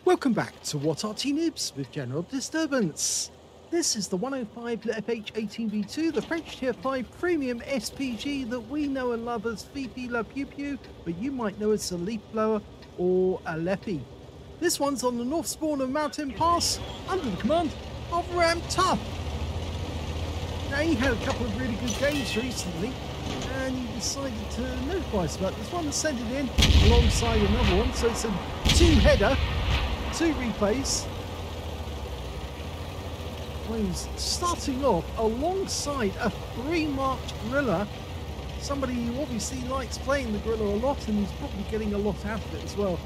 Welcome back to What Arty Noobs with General Disturbance. This is the 105 leFH18B2, the French Tier 5 Premium SPG that we know and love as Fifi La Pew Pew, but you might know as a leaf blower or a leFH. This one's on the north spawn of Mountain Pass under the command of RAM Tough. Now, he had a couple of really good games recently, and he decided to notify us about this one and send it in alongside another one, so it's a two-header. Two replays. Well, he's starting off alongside a 3-marked gorilla. Somebody who obviously likes playing the gorilla a lot, and he's probably getting a lot out of it as well.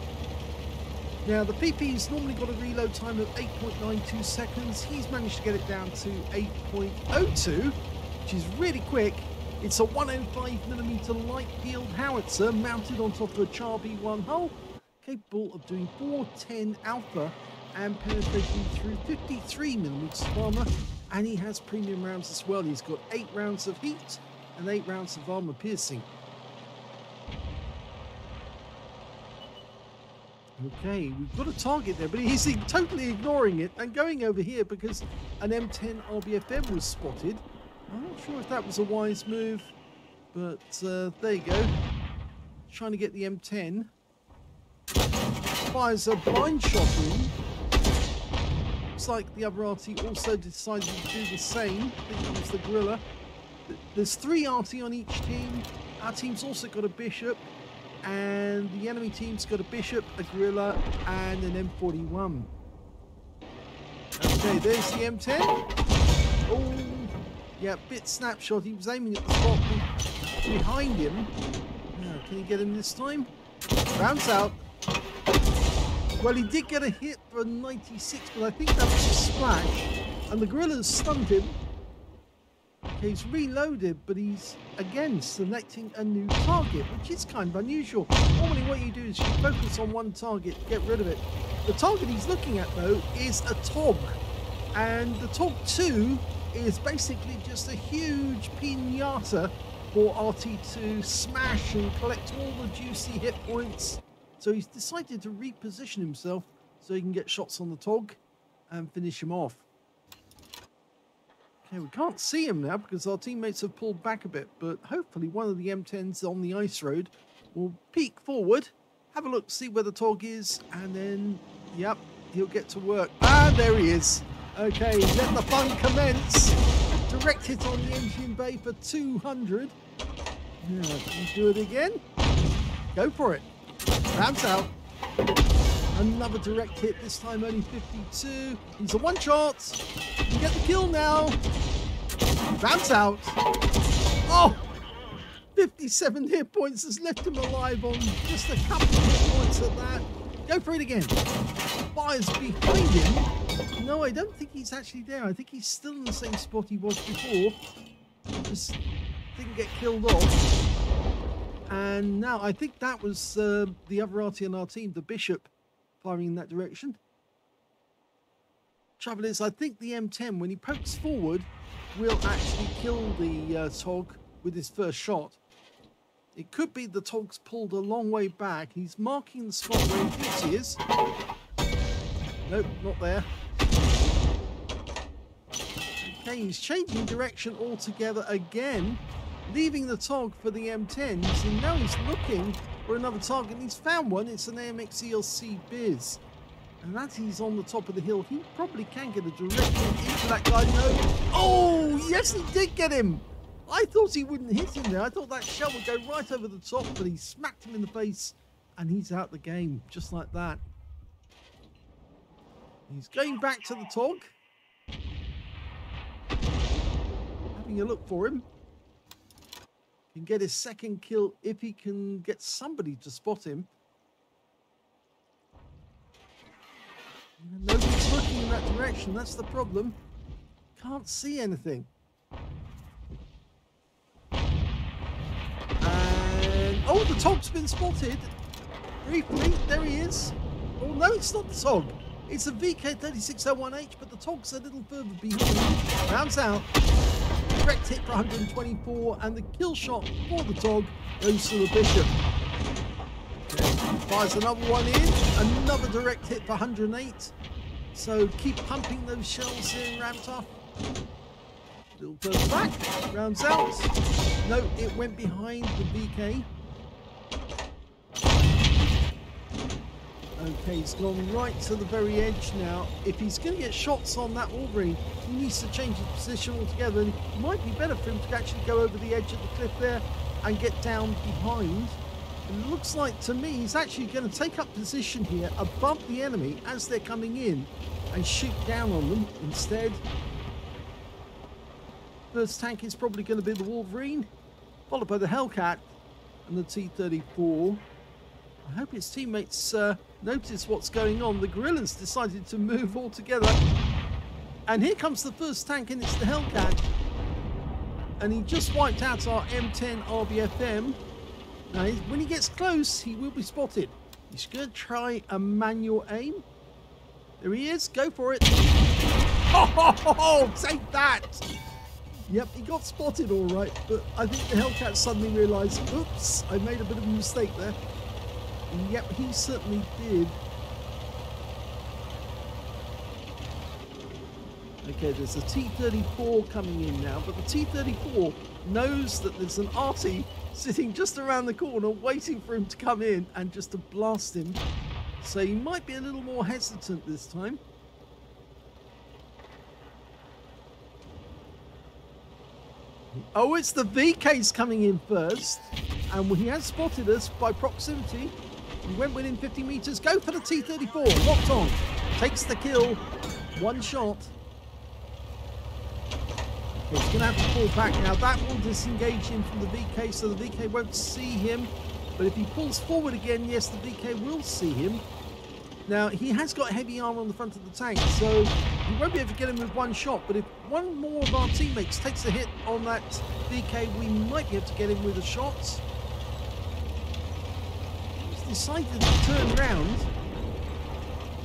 Now, the PP's normally got a reload time of 8.92 seconds. He's managed to get it down to 8.02, which is really quick. It's a 105mm light field howitzer mounted on top of a Char B1 hull, capable of doing 410 alpha and penetrating through 53mm of armor, and he has premium rounds as well. He's got 8 rounds of heat and 8 rounds of armor piercing. Okay, we've got a target there, but he's totally ignoring it and going over here because an M10 RBFM was spotted. I'm not sure if that was a wise move, but there you go. Trying to get the M10. Fires a blind shot in. Looks like the other Arty also decided to do the same. I think it was the gorilla. There's 3 Arty on each team. Our team's also got a bishop, and the enemy team's got a bishop, a gorilla, and an M41. Okay, there's the M10. Oh, yeah, bit snapshot. He was aiming at the spot behind him. Can he get him this time? Bounce out. Well, he did get a hit for 96, but I think that was a splash, and the gorilla's stunned him. Okay, he's reloaded, but he's again selecting a new target, which is kind of unusual. Normally what you do is you focus on one target, get rid of it. The target he's looking at, though, is a TOG, and the TOG 2 is basically just a huge pinata for Arty to smash and collect all the juicy hit points. So he's decided to reposition himself so he can get shots on the TOG and finish him off. Okay, we can't see him now because our teammates have pulled back a bit, but hopefully one of the M10s on the ice road will peek forward, have a look, see where the TOG is, and then, yep, he'll get to work. Ah, there he is. Okay, let the fun commence. Direct hit on the engine bay for 200. Now, can you do it again? Go for it. Bounce out. Another direct hit, this time only 52. He's a one shot. You can get the kill now. Bounce out. Oh! 57 hit points has left him alive on just a couple of hit points at that. Go for it again. Fires behind him. No, I don't think he's actually there. I think he's still in the same spot he was before. Just didn't get killed off. And now I think that was the other Arty on our team, the bishop, firing in that direction. Trouble is, I think the M10, when he pokes forward, will actually kill the TOG with his first shot. It could be the TOG's pulled a long way back. He's marking the spot where he thinks he is. Nope, not there. Okay, he's changing direction altogether again, leaving the TOG for the M10s, and now he's looking for another target. He's found one. It's an AMX ELC Biz. And as he's on the top of the hill, he probably can get a direct hit into that guy. No. Oh, yes, he did get him. I thought he wouldn't hit him there. I thought that shell would go right over the top, but he smacked him in the face, and he's out the game, just like that. He's going back to the TOG. Having a look for him. Can get his second kill if he can get somebody to spot him. Nobody's looking in that direction. That's the problem. Can't see anything. And oh, the TOG's been spotted. Briefly, there he is. Oh, no, it's not the TOG. It's a VK3601H, but the TOG's a little further behind. Rounds out. Direct hit for 124, and the kill shot for the TOG goes to the Bishop. Okay, fires another one in. Another direct hit for 108. So keep pumping those shells in, Ramtoff. Little further back. Rounds out. No, it went behind the VK. Okay, he's gone right to the very edge now. If he's going to get shots on that Wolverine, he needs to change his position altogether. And it might be better for him to actually go over the edge of the cliff there and get down behind. It looks like, to me, he's actually going to take up position here above the enemy as they're coming in and shoot down on them instead. First tank is probably going to be the Wolverine, followed by the Hellcat and the T-34. I hope his teammates notice what's going on. The guerrillas decided to move all together. And here comes the first tank, and it's the Hellcat. And he just wiped out our M10 RBFM. Now, when he gets close, he will be spotted. He's going to try a manual aim. There he is. Go for it. Oh, take that. Yep, he got spotted all right. But I think the Hellcat suddenly realised, oops, I made a bit of a mistake there. And yep, he certainly did. Okay, there's a T-34 coming in now, but the T-34 knows that there's an Arty sitting just around the corner waiting for him to come in and just to blast him. So he might be a little more hesitant this time. Oh, it's the VK's coming in first, and he has spotted us by proximity. He went within 50 meters. Go for the T-34. Locked on. Takes the kill. One shot. Okay, he's going to have to fall back now. That will disengage him from the VK, so the VK won't see him. But if he pulls forward again, yes, the VK will see him. Now, he has got heavy armor on the front of the tank, so he won't be able to get him with one shot. But if one more of our teammates takes a hit on that VK, we might be able to get him with a shot. Decided to turn around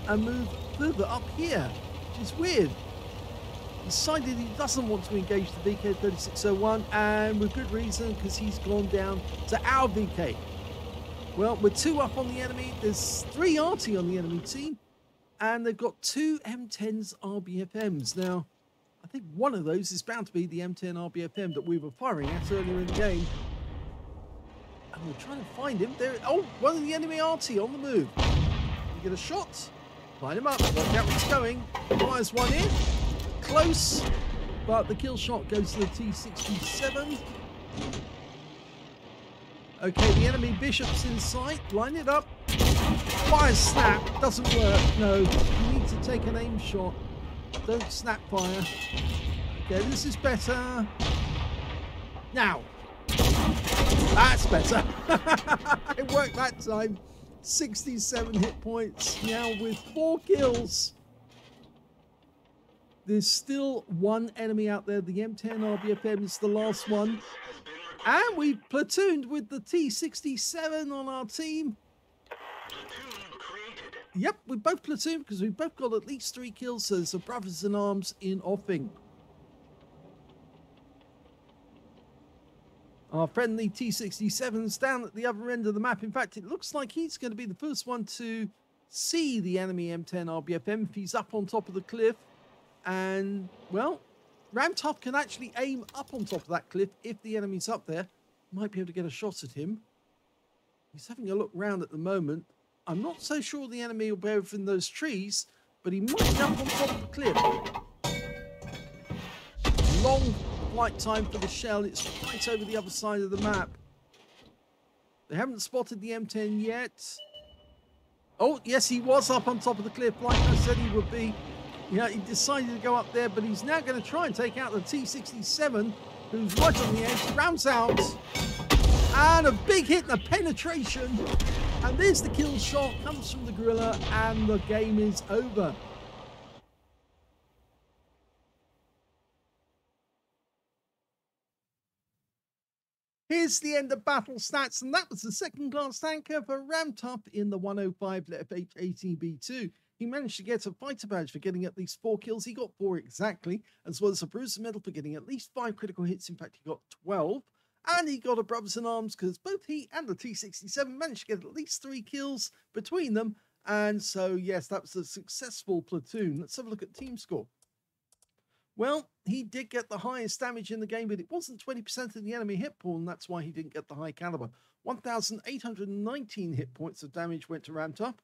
and move further up here, which is weird. Decided he doesn't want to engage the VK3601, and with good reason, because he's gone down to our VK. Well, we're 2 up on the enemy. There's 3 Arty on the enemy team, and they've got 2 M10s RBFMs. Now, I think one of those is bound to be the M10 RBFM that we were firing at earlier in the game. And we're trying to find him. There. Oh, one of the enemy Arty on the move. You get a shot. Line him up. Work out where he's going. Fires one in. Close. But the kill shot goes to the T-67. Okay, the enemy Bishop's in sight. Line it up. Fires snap. Doesn't work. No. You need to take an aim shot. Don't snap fire. Okay, this is better. Now. That's better. It worked that time. 67 hit points. Now with 4 kills. There's still one enemy out there. The M10 RBFM is the last one. And we've platooned with the T-67 on our team. Yep, we both platooned because we've both got at least 3 kills. So there's a brothers in arms in offing. Our friendly T-67's down at the other end of the map. In fact, it looks like he's going to be the first one to see the enemy M10 RBFM if he's up on top of the cliff. And, well, Ramtoff can actually aim up on top of that cliff if the enemy's up there. Might be able to get a shot at him. He's having a look round at the moment. I'm not so sure the enemy will be over in those trees, but he might jump on top of the cliff. Long flight time for the shell. It's right over the other side of the map. They haven't spotted the M10 yet. Oh, yes, he was up on top of the cliff like I said he would be. Yeah, he decided to go up there, but he's now going to try and take out the T-67, who's right on the edge. Rounds out. And a big hit and a penetration. And there's the kill shot. Comes from the gorilla, and the game is over. Here's is the end of battle stats, and that was the second class tanker for ramped up in the 105 leFH18B2. He managed to get a fighter badge for getting at least 4 kills. He got 4 exactly, as well as a bruiser medal for getting at least 5 critical hits. In fact, he got 12. And he got a brothers in arms because both he and the T67 managed to get at least 3 kills between them. And so, yes, that was a successful platoon. Let's have a look at team score. Well, he did get the highest damage in the game, but it wasn't 20% of the enemy hit pool, and that's why he didn't get the high caliber. 1,819 hit points of damage went to ramped up.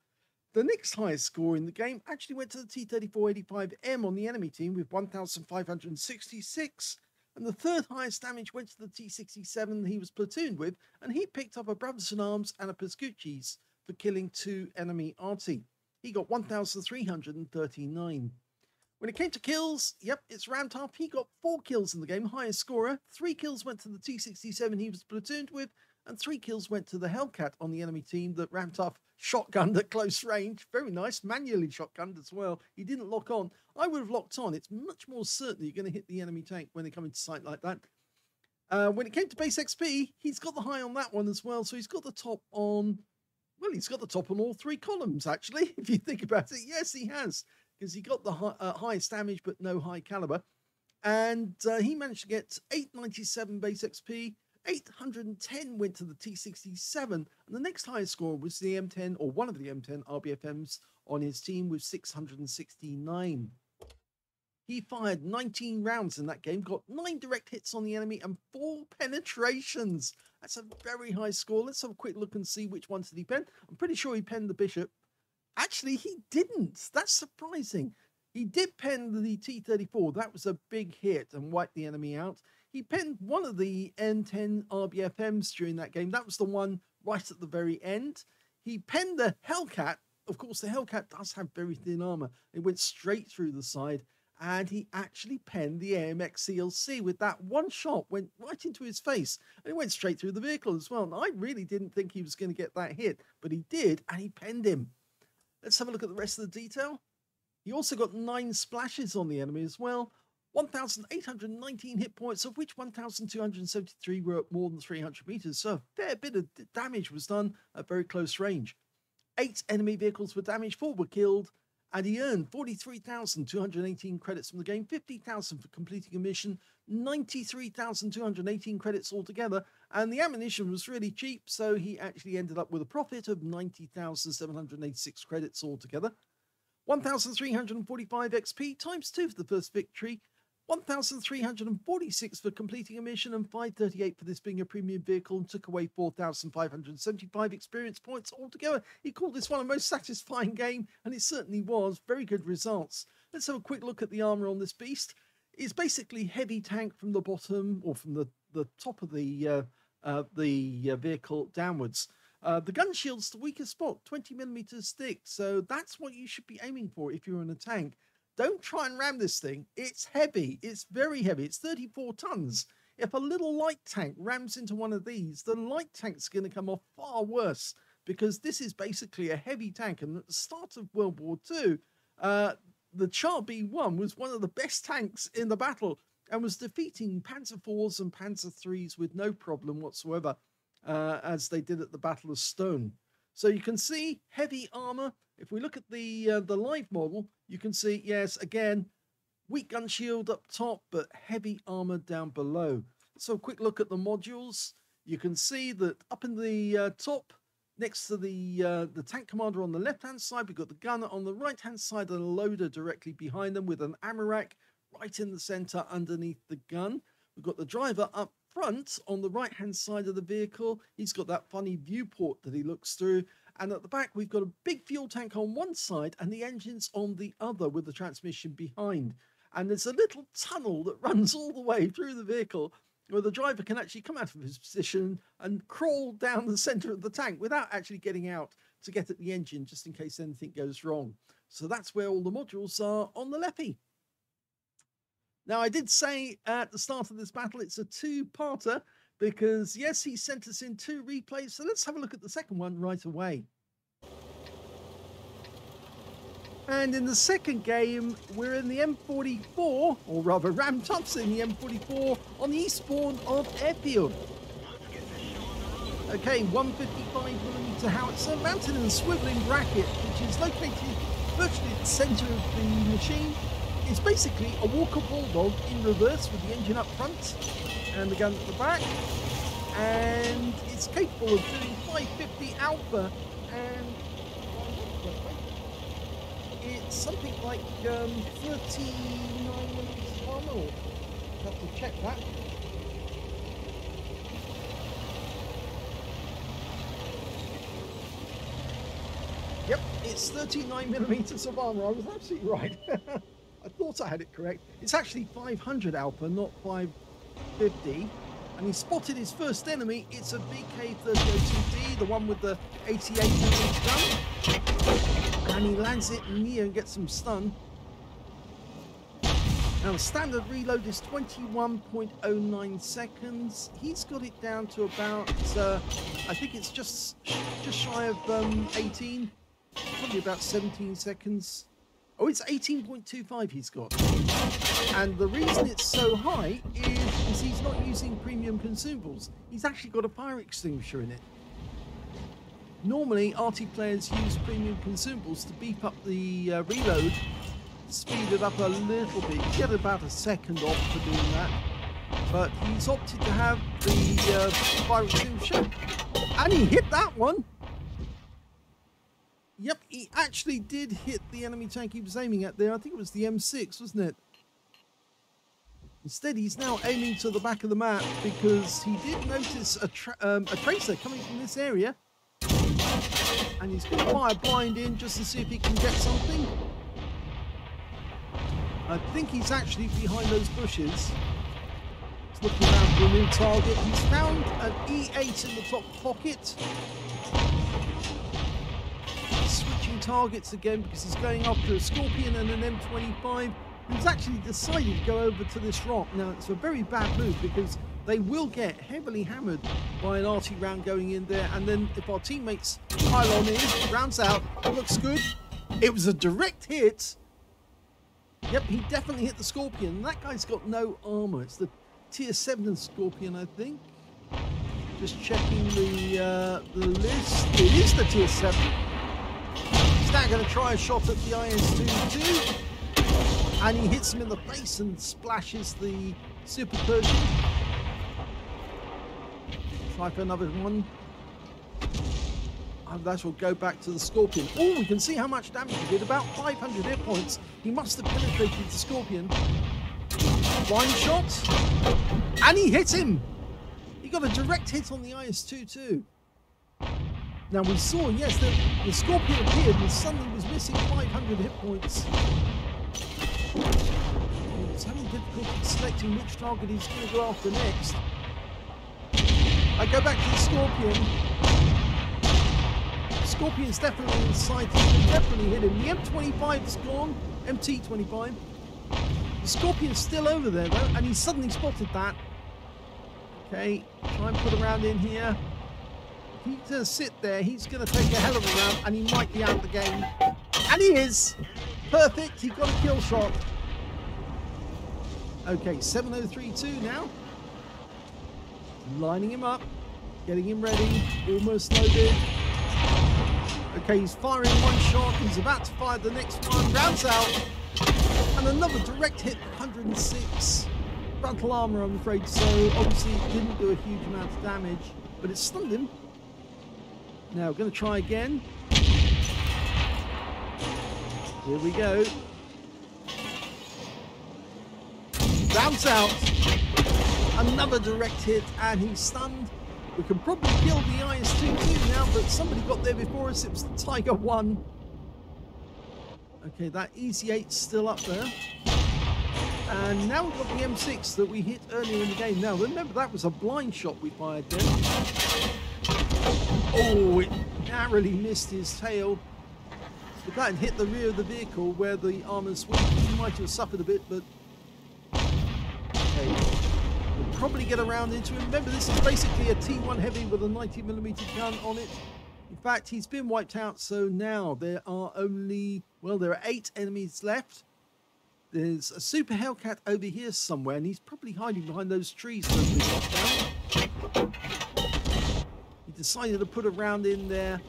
The next highest score in the game actually went to the T3485M on the enemy team with 1,566. And the third highest damage went to the T67 he was platooned with, and he picked up a brothers in arms and a Pescucci's for killing 2 enemy Arty. He got 1,339. When it came to kills, yep, it's ramped up. He got 4 kills in the game, highest scorer. 3 kills went to the T67 he was platooned with, and 3 kills went to the Hellcat on the enemy team that ramped up, shotgunned at close range. Very nice, manually shotgunned as well. He didn't lock on. I would have locked on. It's much more certain you're going to hit the enemy tank when they come into sight like that. When it came to base XP, he's got the high on that one as well. So he's got the top on, well, he's got the top on all 3 columns, actually, if you think about it. Yes, he has, because he got the highest damage, but no high caliber. And he managed to get 897 base XP. 810 went to the T67, and the next highest score was the M10, or one of the M10 RBFMs on his team with 669. He fired 19 rounds in that game, got 9 direct hits on the enemy and 4 penetrations. That's a very high score. Let's have a quick look and see which ones did he pen. I'm pretty sure he penned the Bishop. Actually, he didn't. That's surprising. He did pen the T34. That was a big hit and wiped the enemy out. He penned one of the M10 RBFMs during that game. That was the one right at the very end. He penned the Hellcat. Of course, the Hellcat does have very thin armor. It went straight through the side. And he actually penned the AMX CLC with that one shot, went right into his face. And it went straight through the vehicle as well. And I really didn't think he was going to get that hit, but he did, and he penned him. Let's have a look at the rest of the detail. He also got 9 splashes on the enemy as well. 1,819 hit points, of which 1,273 were at more than 300 meters. So a fair bit of damage was done at very close range. 8 enemy vehicles were damaged, 4 were killed, and he earned 43,218 credits from the game, 50,000 for completing a mission, 93,218 credits altogether, and the ammunition was really cheap, so he actually ended up with a profit of 90,786 credits altogether. 1,345 XP times 2 for the first victory, 1,346 for completing a mission, and 538 for this being a premium vehicle, and took away 4,575 experience points altogether. He called this one a most satisfying game, and it certainly was. Very good results. Let's have a quick look at the armor on this beast. It's basically heavy tank from the bottom, or from the top of the vehicle downwards. The gun shield's the weakest spot, 20mm thick, so that's what you should be aiming for if you're in a tank. Don't try and ram this thing. It's heavy. It's very heavy. It's 34 tons. If a little light tank rams into one of these, the light tank's going to come off far worse, because this is basically a heavy tank. And at the start of World War II, the Char B1 was one of the best tanks in the battle and was defeating Panzer IVs and Panzer IIIs with no problem whatsoever, as they did at the Battle of Stone. So you can see heavy armor. If we look at the live model, you can see, yes, again, weak gun shield up top, but heavy armor down below. So a quick look at the modules. You can see that up in the top, next to the tank commander on the left-hand side, we've got the gunner on the right-hand side and a loader directly behind them with an ammo rack right in the center underneath the gun. We've got the driver up front on the right-hand side of the vehicle. He's got that funny viewport that he looks through. And at the back, we've got a big fuel tank on one side and the engines on the other with the transmission behind. And there's a little tunnel that runs all the way through the vehicle where the driver can actually come out of his position and crawl down the center of the tank without actually getting out to get at the engine, just in case anything goes wrong. So that's where all the modules are on the LeFH. Now, I did say at the start of this battle, it's a 2-parter, because yes, he sent us in 2 replays. So let's have a look at the second one right away. And in the second game, we're in the M44, or rather ramped up in the M44 on the eastbourne of Airfield. Okay, 155mm howitzer mounted in a swiveling bracket, which is located virtually at the centre of the machine. It's basically a Walker Bulldog in reverse with the engine up front and the gun at the back. And it's capable of doing 550 alpha, and it's something like 39mm armor. I'll have to check that. Yep, it's 39mm of armor. I was absolutely right. I thought I had it correct. It's actually 500 alpha, not 550. And he spotted his first enemy. It's a BK-3002D, the one with the 88mm gun. And he lands it near and gets some stun. Now the standard reload is 21.09 seconds. He's got it down to about, I think it's just shy of 18, probably about 17 seconds. Oh, it's 18.25 he's got. And the reason it's so high is he's not using premium consumables. He's actually got a fire extinguisher in it. Normally, Arty players use premium consumables to beef up the reload, speed it up a little bit. You get about a second off for doing that. But he's opted to have the fire extinguisher. And he hit that one. Yep, he actually did hit the enemy tank he was aiming at there. I think it was the M6, wasn't it? Instead, he's now aiming to the back of the map because he did notice a tracer coming from this area. And he's going to fire blind in just to see if he can get something. I think he's actually behind those bushes. He's looking around for a new target. He's found an E8 in the top pocket. Switching targets again because he's going after a Scorpion and an M25 who's actually decided to go over to this rock. Now it's a very bad move because they will get heavily hammered by an Arty round going in there, and then if our teammates pile on in, rounds out, looks good. It was a direct hit. Yep, he definitely hit the Scorpion. That guy's got no armor. It's the tier 7 Scorpion, I think. Just checking the list. It is the tier 7. He's now going to try a shot at the IS-2 and he hits him in the face and splashes the Super Persian. Try for another one. And that will go back to the Scorpion. Oh, we can see how much damage he did. About 500 hit points. He must have penetrated the Scorpion. Blind shot. And he hit him. He got a direct hit on the IS-2 too. Now we saw, yes, the Scorpion appeared and suddenly was missing 500 hit points. He's having difficulty selecting which target he's going to go after next. I go back to the Scorpion. Scorpion's definitely in sight. He can definitely hit him. The M25's gone. MT25. The Scorpion's still over there though, and he's suddenly spotted that. Okay, try and put a round in here. If he's going to sit there, he's going to take a hell of a round, and he might be out of the game. And he is! Perfect, he got a kill shot. Okay, 7032 now. Lining him up, getting him ready, almost loaded. Okay, he's firing one shot, he's about to fire the next one, rounds out, and another direct hit for 106. Frontal armor, I'm afraid, so obviously it didn't do a huge amount of damage, but it stunned him. Now, we're going to try again. Here we go. Rounds out. Another direct hit, and he's stunned. We can probably kill the IS-2 now, but somebody got there before us. It was the Tiger 1. Okay, that Easy 8's still up there. And now we've got the M6 that we hit earlier in the game. Now, remember, that was a blind shot we fired there. Oh, it narrowly missed his tail. If that had hit the rear of the vehicle where the armor's weak, he might have suffered a bit, but... Okay. We'll probably get around into him. Remember, this is basically a T1 Heavy with a 90mm gun on it. In fact, he's been wiped out, so now there are only... Well, there are 8 enemies left. There's a Super Hellcat over here somewhere, and he's probably hiding behind those trees that we knocked down. He decided to put a round in there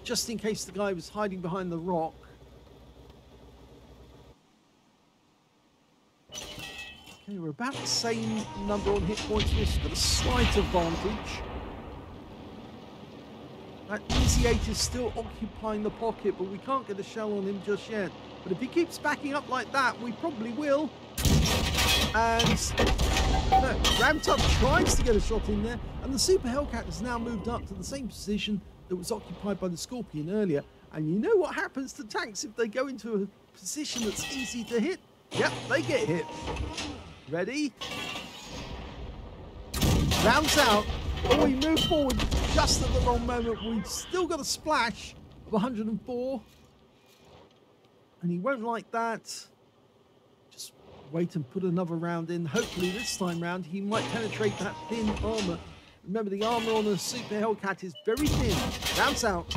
just in case the guy was hiding behind the rock. Okay, we're about the same number on hit points. We've got a slight advantage. That Easy 8 is still occupying the pocket, but we can't get a shell on him just yet. But if he keeps backing up like that, we probably will. And Ramtop tries to get a shot in there, and the Super Hellcat has now moved up to the same position that was occupied by the Scorpion earlier. And you know what happens to tanks if they go into a position that's easy to hit? Yep, they get hit. Ready? Rounds out. Oh, we move forward just at the wrong moment. We've still got a splash of 104. And he won't like that. Just wait and put another round in. Hopefully this time round he might penetrate that thin armor. Remember, the armor on a Super Hellcat is very thin. Rounds out.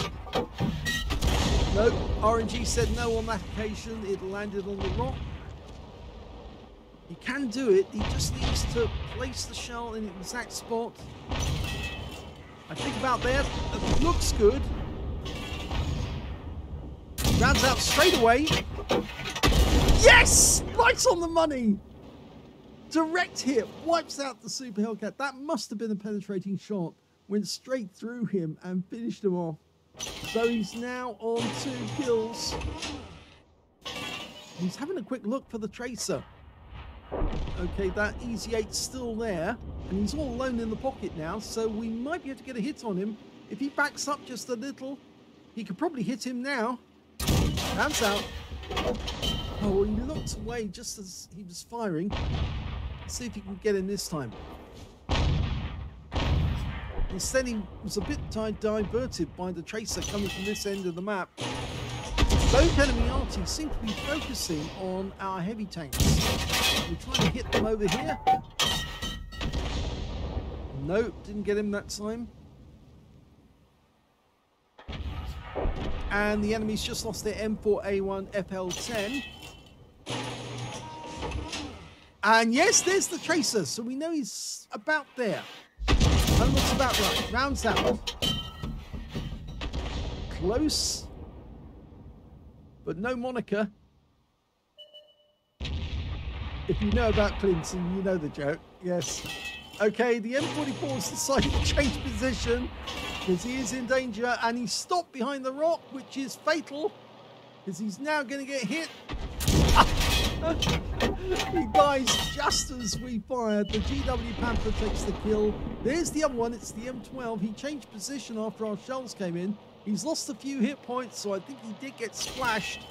Nope, RNG said no on that occasion. It landed on the rock. He can do it. He just needs to place the shell in the exact spot. I think about there. It looks good. Rounds out straight away. Yes! Right on the money. Direct hit. Wipes out the Super Hellcat. That must have been a penetrating shot. Went straight through him and finished him off. So he's now on 2 kills. He's having a quick look for the tracer. Okay, that Easy 8's still there, and he's all alone in the pocket now, so we might be able to get a hit on him. If he backs up just a little, he could probably hit him now. Rounds out. Oh, he looked away just as he was firing. Let's see if he can get him this time. Instead, he was a bit diverted by the tracer coming from this end of the map. Both enemy Arty seem to be focusing on our heavy tanks. We're trying to hit them over here. Nope, didn't get him that time. And the enemy's just lost their M4A1 FL10. And yes, there's the tracer, so we know he's about there. That looks about right. Rounds out. Close. But no moniker. If you know about Clinton, you know the joke. Yes. Okay, the M44 has decided to change position because he is in danger, and he stopped behind the rock, which is fatal because he's now going to get hit. He dies just as we fired. The GW Panther takes the kill. There's the other one. It's the M12. He changed position after our shells came in. He's lost a few hit points, so I think he did get splashed.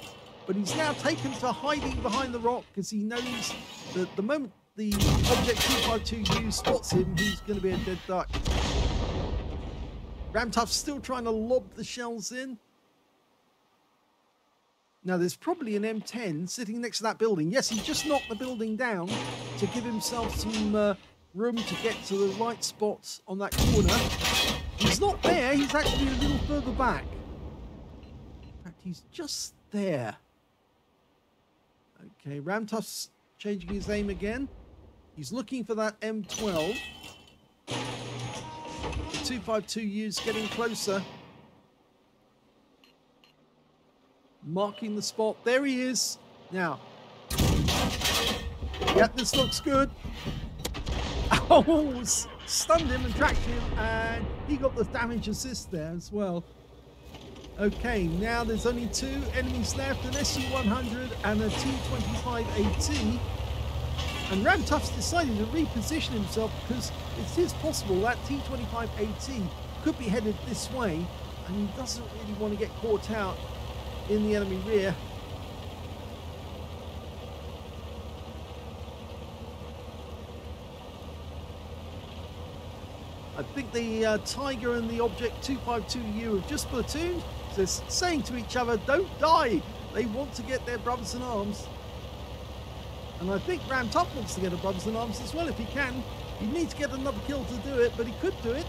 But he's now taken to hiding behind the rock because he knows that the moment the Object 252U spots him, he's going to be a dead duck. Ramtuff's still trying to lob the shells in. Now, there's probably an M10 sitting next to that building. Yes, he just knocked the building down to give himself some room to get to the right spot on that corner. He's not there. He's actually a little further back. In fact, he's just there. Okay, Ramtuff's changing his aim again. He's looking for that M12. The 252U's getting closer. Marking the spot. There he is. Now. Yep, this looks good. Oh, stunned him and tracked him, and he got the damage assist there as well. Okay, now there's only 2 enemies left, an SU-100 and a T-25AT. And Ramtuff's decided to reposition himself because it is possible that T-25AT could be headed this way, and he doesn't really want to get caught out in the enemy rear. I think the Tiger and the Object 252U have just platooned. They're saying to each other, don't die. They want to get their brothers in arms. And I think Ramtuff wants to get a brothers in arms as well if he can. He needs to get another kill to do it, but he could do it.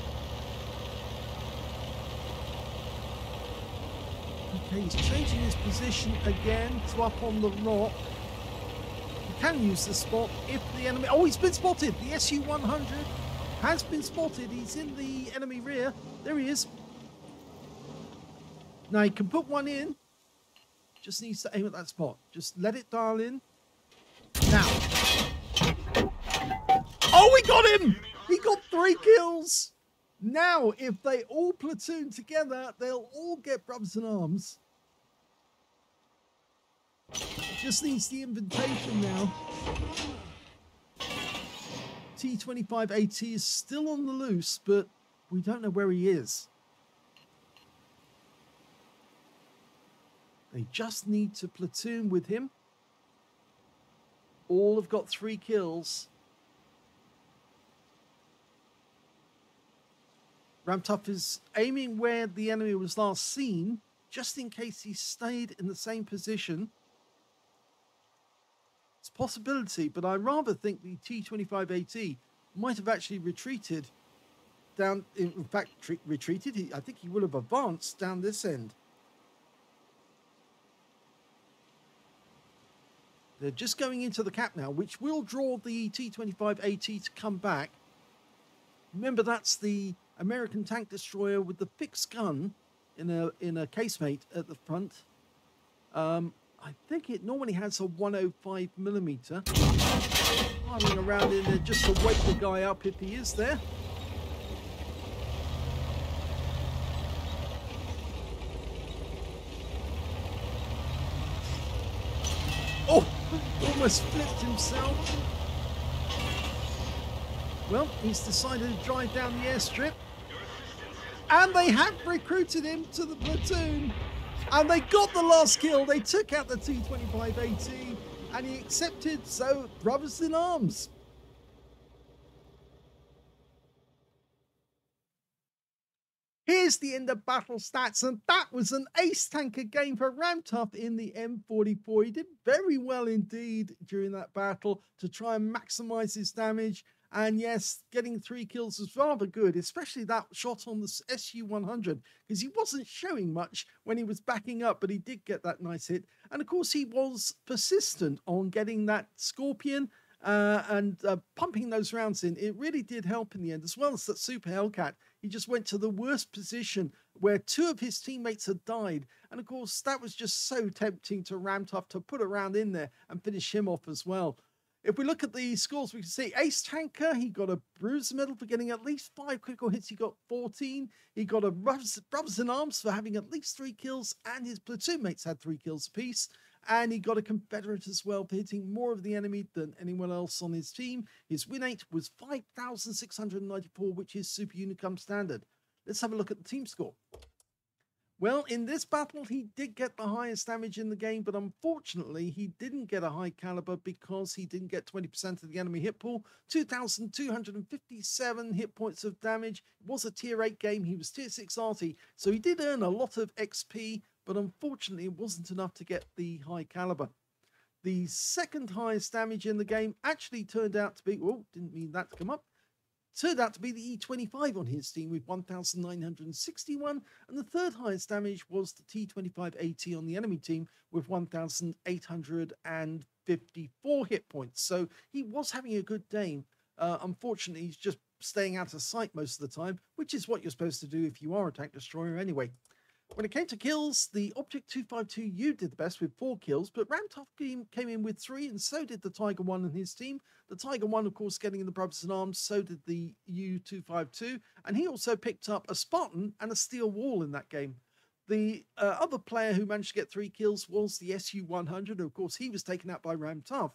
Okay, he's changing his position again to up on the rock. He can use the spot if the enemy... Oh, he's been spotted! The SU-100 has been spotted. He's in the enemy rear. There he is. Now he can put one in. Just needs to aim at that spot. Just let it dial in. Now. Oh, we got him! He got 3 kills. Now, if they all platoon together, they'll all get brothers in arms. Just needs the invitation now. T25AT is still on the loose, but we don't know where he is. They just need to platoon with him. All have got 3 kills. Ramtuff is aiming where the enemy was last seen, just in case he stayed in the same position. It's a possibility, but I rather think the T25AT might have actually retreated down, in fact, retreated. I think he would have advanced down this end. They're just going into the cap now, which will draw the T25AT to come back. Remember, that's the American tank destroyer with the fixed gun in a casemate at the front. I think it normally has a 105mm. Running around in there just to wake the guy up if he is there. Oh, almost flipped himself. Well, he's decided to drive down the airstrip. And they have recruited him to the platoon. And they got the last kill. They took out the T25AT and he accepted. So, brothers in arms. Here's the end of battle stats, and that was an ace tanker game for Ramtuff in the M44. He did very well indeed during that battle to try and maximize his damage. And yes, getting 3 kills was rather good, especially that shot on the SU-100, because he wasn't showing much when he was backing up, but he did get that nice hit. And of course, he was persistent on getting that Scorpion and pumping those rounds in. It really did help in the end, as well as that Super Hellcat. He just went to the worst position where 2 of his teammates had died. And of course, that was just so tempting to Ramtuff to put a round in there and finish him off as well. If we look at the scores, we can see Ace Tanker, he got a Bruiser Medal for getting at least 5 critical hits. He got 14. He got a Brothers in Arms for having at least 3 kills, and his platoon mates had 3 kills apiece. And he got a Confederate as well for hitting more of the enemy than anyone else on his team. His win rate was 5,694, which is Super Unicum standard. Let's have a look at the team score. Well, in this battle, he did get the highest damage in the game, but unfortunately, he didn't get a high caliber because he didn't get 20% of the enemy hit pool. 2,257 hit points of damage. It was a tier 8 game. He was tier 6 Arty, so he did earn a lot of XP, but unfortunately, it wasn't enough to get the high caliber. The second highest damage in the game actually turned out to be, oh, didn't mean that to come up. Turned out to be the E25 on his team with 1,961, and the third highest damage was the T25AT on the enemy team with 1,854 hit points. So he was having a good day. Unfortunately, he's just staying out of sight most of the time, which is what you're supposed to do if you are a tank destroyer anyway. When it came to kills, the Object 252U did the best with 4 kills, but Ramtuff came in with 3, and so did the Tiger 1 and his team. The Tiger 1, of course, getting in the Brothers in Arms, so did the U252, and he also picked up a Spartan and a Steel Wall in that game. The other player who managed to get 3 kills was the SU-100, and of course, he was taken out by Ramtuff.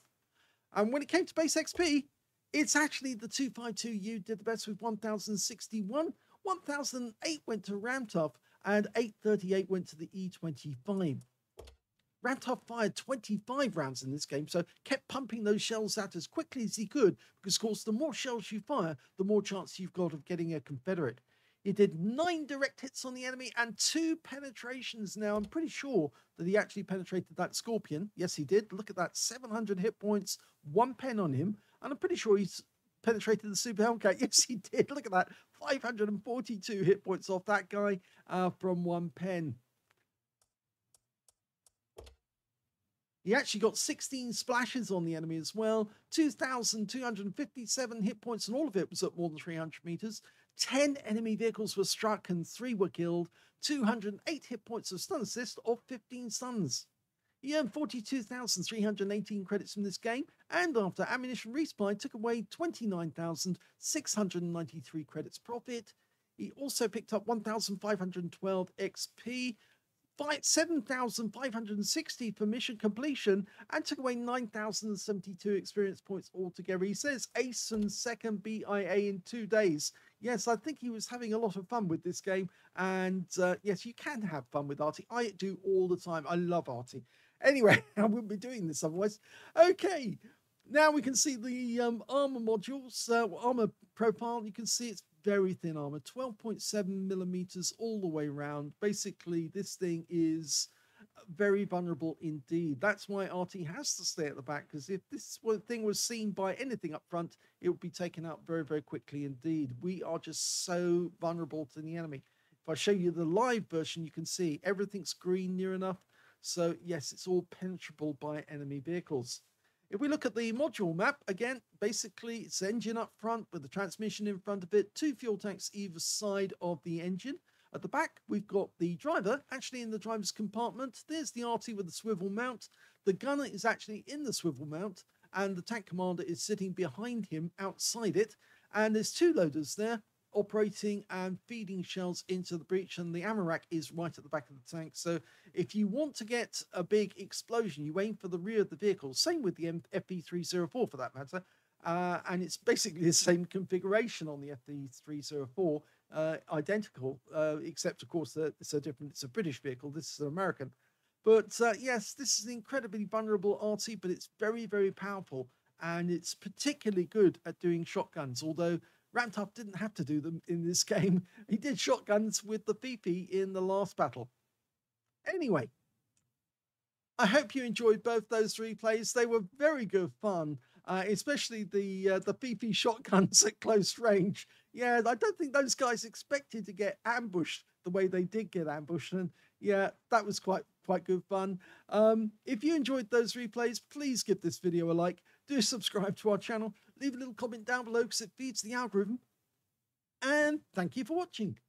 And when it came to base XP, it's actually the 252U did the best with 1,061, 1,008 went to Ramtuff, and 838 went to the E25. Ramtuff fired 25 rounds in this game, so kept pumping those shells out as quickly as he could, because of course the more shells you fire, the more chance you've got of getting a Confederate. He did 9 direct hits on the enemy and 2 penetrations. Now, I'm pretty sure that he actually penetrated that Scorpion. Yes, he did. Look at that, 700 hit points, 1 pen on him, and I'm pretty sure he's penetrated the Super Hellcat. Yes, he did. Look at that. 542 hit points off that guy from 1 pen. He actually got 16 splashes on the enemy as well, 2,257 hit points, and all of it was at more than 300 meters. 10 enemy vehicles were struck and 3 were killed, 208 hit points of stun assist of 15 stuns. He earned 42,318 credits from this game, and after ammunition resupply took away 29,693 credits profit. He also picked up 1,512 XP, 7,560 for mission completion, and took away 9,072 experience points altogether. He says ace and second BIA in 2 days. Yes, I think he was having a lot of fun with this game, and yes, you can have fun with Arty. I do all the time. I love Arty. Anyway, I wouldn't be doing this otherwise. Okay, now we can see the armor modules, armor profile. You can see it's very thin armor, 12.7 millimeters all the way around. Basically, this thing is very vulnerable indeed. That's why Arty has to stay at the back, because if this thing was seen by anything up front, it would be taken out very, very quickly indeed. We are just so vulnerable to the enemy. If I show you the live version, you can see everything's green near enough. So yes, it's all penetrable by enemy vehicles. If we look at the module map, again, basically it's engine up front with the transmission in front of it, 2 fuel tanks either side of the engine. At the back, we've got the driver actually in the driver's compartment. There's the Arty with the swivel mount. The gunner is actually in the swivel mount, and the tank commander is sitting behind him outside it. And there's 2 loaders there, operating and feeding shells into the breach, and the ammo rack is right at the back of the tank. So if you want to get a big explosion, you aim for the rear of the vehicle. Same with the FP304 for that matter, and it's basically the same configuration on the FP304, identical, except of course that it's a British vehicle. This is an American. But yes, this is an incredibly vulnerable Arty, but it's very, very powerful, and it's particularly good at doing shotguns, although Ramtoff didn't have to do them in this game. He did shotguns with the Fifi in the last battle. Anyway, I hope you enjoyed both those replays. They were very good fun, especially the Fifi shotguns at close range. Yeah, I don't think those guys expected to get ambushed the way they did get ambushed, and yeah, that was quite good fun. If you enjoyed those replays, please give this video a like. Do subscribe to our channel. Leave a little comment down below because it feeds the algorithm. And thank you for watching.